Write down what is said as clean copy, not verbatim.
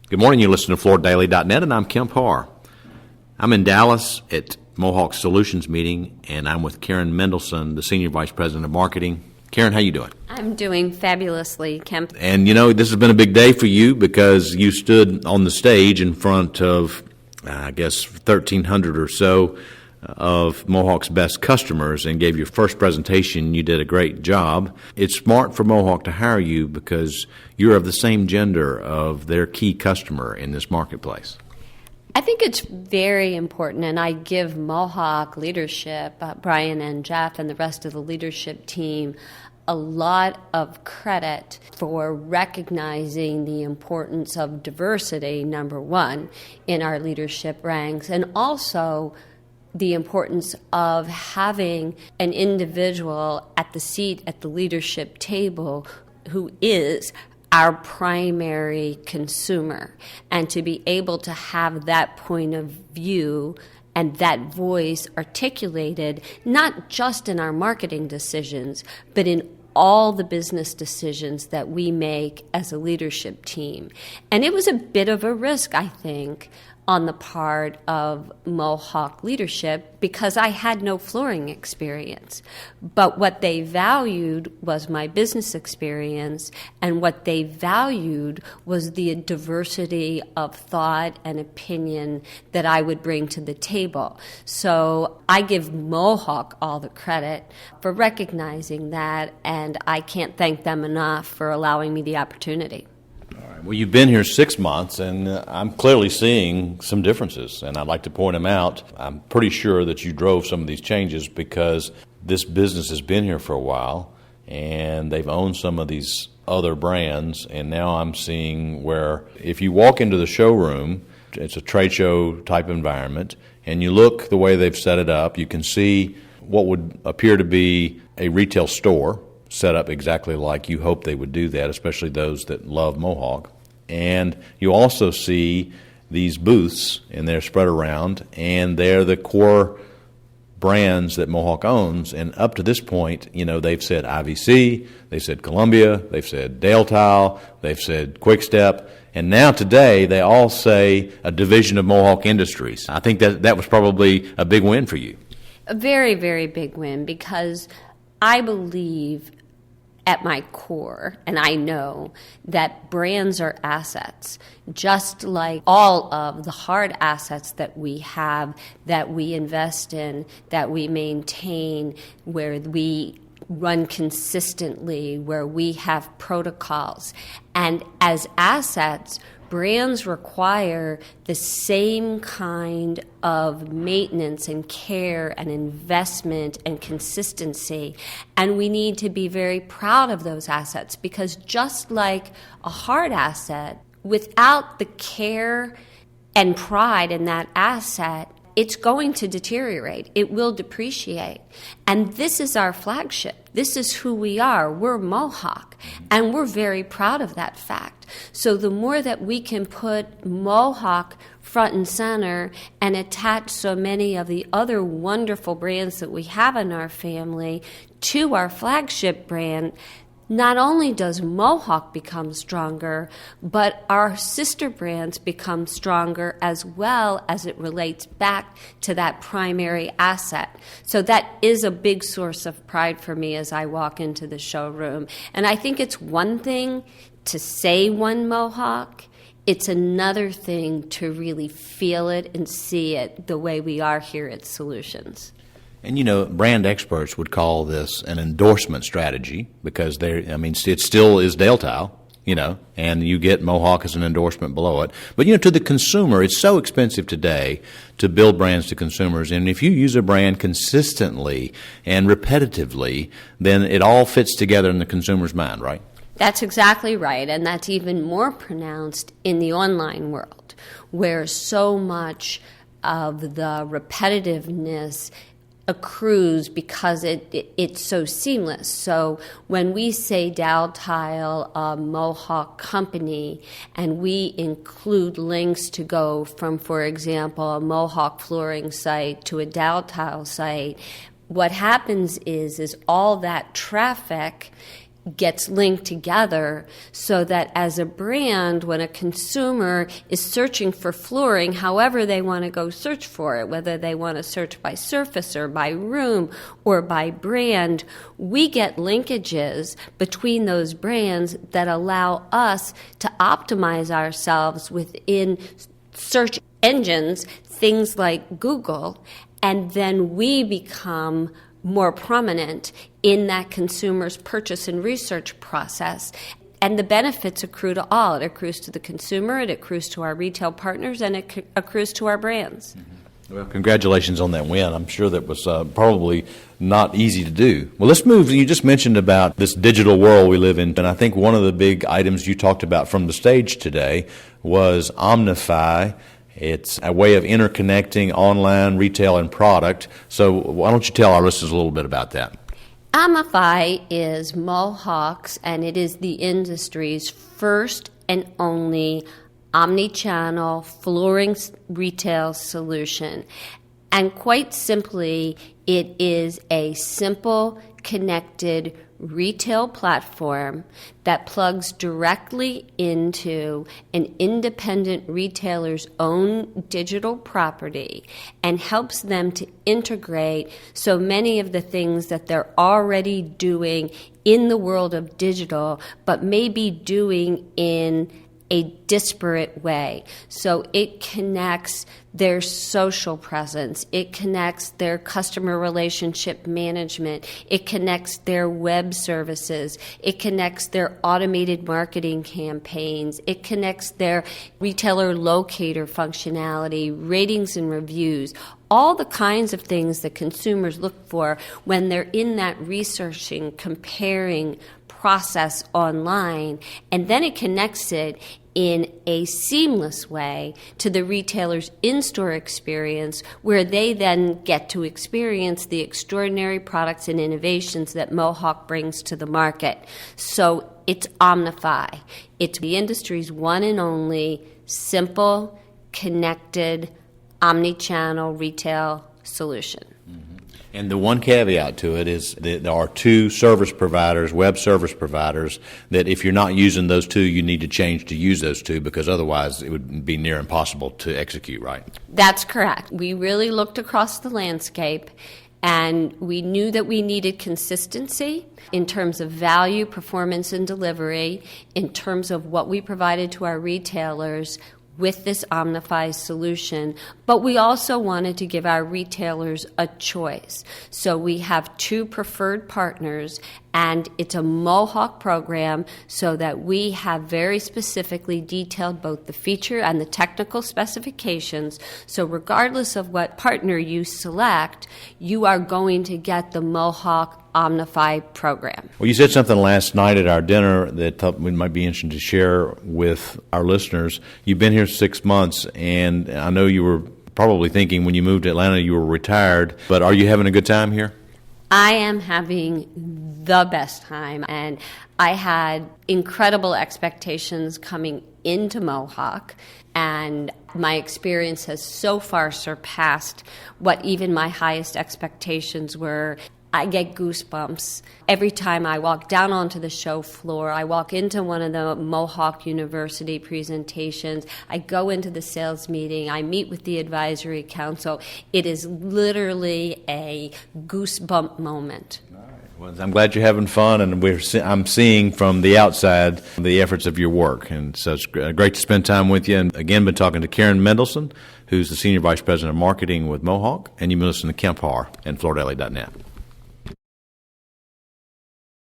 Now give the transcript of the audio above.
Good morning. You listen to FloorDaily.net, and I'm Kemp Harr. I'm in Dallas at Mohawk Solutions meeting, and I'm with Karen Mendelsohn, the Senior Vice President of Marketing. Karen, how you doing? I'm doing fabulously, Kemp. And you know, this has been a big day for you because you stood on the stage in front of, 1,300 or so of Mohawk's best customers and gave your first presentation. You did a great job. It's smart for Mohawk to hire you because you're of the same gender of their key customer in this marketplace. I think it's very important, and I give Mohawk leadership, Brian and Jeff and the rest of the leadership team, a lot of credit for recognizing the importance of diversity, number one, in our leadership ranks, and also the importance of having an individual at the seat at the leadership table who is our primary consumer, and to be able to have that point of view and that voice articulated not just in our marketing decisions, but in all the business decisions that we make as a leadership team. And it was a bit of a risk, I think, on the part of Mohawk leadership because I had no flooring experience. But what they valued was my business experience, and what they valued was the diversity of thought and opinion that I would bring to the table. So I give Mohawk all the credit for recognizing that, and I can't thank them enough for allowing me the opportunity. Well, you've been here 6 months, and I'm clearly seeing some differences, and I'd like to point them out. I'm pretty sure that you drove some of these changes because this business has been here for a while, and they've owned some of these other brands, and now I'm seeing where if you walk into the showroom, it's a trade show type environment, and you look the way they've set it up, you can see what would appear to be a retail store set up exactly like you hope they would do that, especially those that love Mohawk. And you also see these booths, and they're spread around, and they're the core brands that Mohawk owns. And up to this point, you know, they've said IVC, they've said Columbia, they've said Dale Tile, they've said Quick Step, and now today they all say a division of Mohawk Industries. I think that was probably a big win for you. A very, very big win, because I believe at my core, and I know that brands are assets, just like all of the hard assets that we have, that we invest in, that we maintain, where we run consistently, where we have protocols. And as assets, brands require the same kind of maintenance and care and investment and consistency. And we need to be very proud of those assets, because just like a hard asset, without the care and pride in that asset, it's going to deteriorate. It will depreciate. And this is our flagship. This is who we are. We're Mohawk. And we're very proud of that fact. So the more that we can put Mohawk front and center and attach so many of the other wonderful brands that we have in our family to our flagship brand, not only does Mohawk become stronger, but our sister brands become stronger as well, as it relates back to that primary asset. So that is a big source of pride for me as I walk into the showroom. And I think it's one thing to say one Mohawk. It's another thing to really feel it and see it the way we are here at Solutions. And, you know, brand experts would call this an endorsement strategy because it still is Dale Tile, you know, and you get Mohawk as an endorsement below it. But, you know, to the consumer, it's so expensive today to build brands to consumers. And if you use a brand consistently and repetitively, then it all fits together in the consumer's mind, right? That's exactly right. And that's even more pronounced in the online world, where so much of the repetitiveness accrues because it's so seamless. So when we say Dow Tile, a Mohawk company, and we include links to go from, for example, a Mohawk flooring site to a Dow Tile site, what happens is all that traffic gets linked together so that as a brand, when a consumer is searching for flooring, however they want to go search for it, whether they want to search by surface or by room or by brand, we get linkages between those brands that allow us to optimize ourselves within search engines, things like Google, and then we become more prominent in that consumer's purchase and research process. And the benefits accrue to all. It accrues to the consumer, it accrues to our retail partners, and it accrues to our brands. Mm-hmm. Well, congratulations on that win. I'm sure that was probably not easy to do. Well, let's move. You just mentioned about this digital world we live in, and I think one of the big items you talked about from the stage today was Omnify. It's a way of interconnecting online, retail, and product. So why don't you tell our listeners a little bit about that? Omnify is Mohawk's, and it is the industry's first and only omni-channel flooring retail solution. And quite simply, it is a simple, connected retail platform that plugs directly into an independent retailer's own digital property and helps them to integrate so many of the things that they're already doing in the world of digital, but maybe doing in a disparate way. So it connects their social presence, it connects their customer relationship management, it connects their web services, it connects their automated marketing campaigns, it connects their retailer locator functionality, ratings and reviews, all the kinds of things that consumers look for when they're in that researching, comparing process online, and then it connects it in a seamless way to the retailer's in-store experience, where they then get to experience the extraordinary products and innovations that Mohawk brings to the market. So it's Omnify. It's the industry's one and only simple, connected, omni-channel retail solution. And the one caveat to it is that there are two service providers, web service providers, that if you're not using those two, you need to change to use those two, because otherwise it would be near impossible to execute, right? That's correct. We really looked across the landscape, and we knew that we needed consistency in terms of value, performance, and delivery, in terms of what we provided to our retailers with this Omnify solution, but we also wanted to give our retailers a choice. So we have two preferred partners, and it's a Mohawk program so that we have very specifically detailed both the feature and the technical specifications. So regardless of what partner you select, you are going to get the Mohawk Omnify program. Well, you said something last night at our dinner that we might be interested to share with our listeners. You've been here 6 months, and I know you were probably thinking when you moved to Atlanta you were retired, but are you having a good time here? I am having the best time, and I had incredible expectations coming into Mohawk, and my experience has so far surpassed what even my highest expectations were. I get goosebumps every time I walk down onto the show floor. I walk into one of the Mohawk University presentations. I go into the sales meeting. I meet with the advisory council. It is literally a goosebump moment. Well, I'm glad you're having fun, and I'm seeing from the outside the efforts of your work. And so it's great to spend time with you. And again, been talking to Karen Mendelsohn, who's the Senior Vice President of Marketing with Mohawk, and you've been listening to Kemp Harr and FloorDaily.net.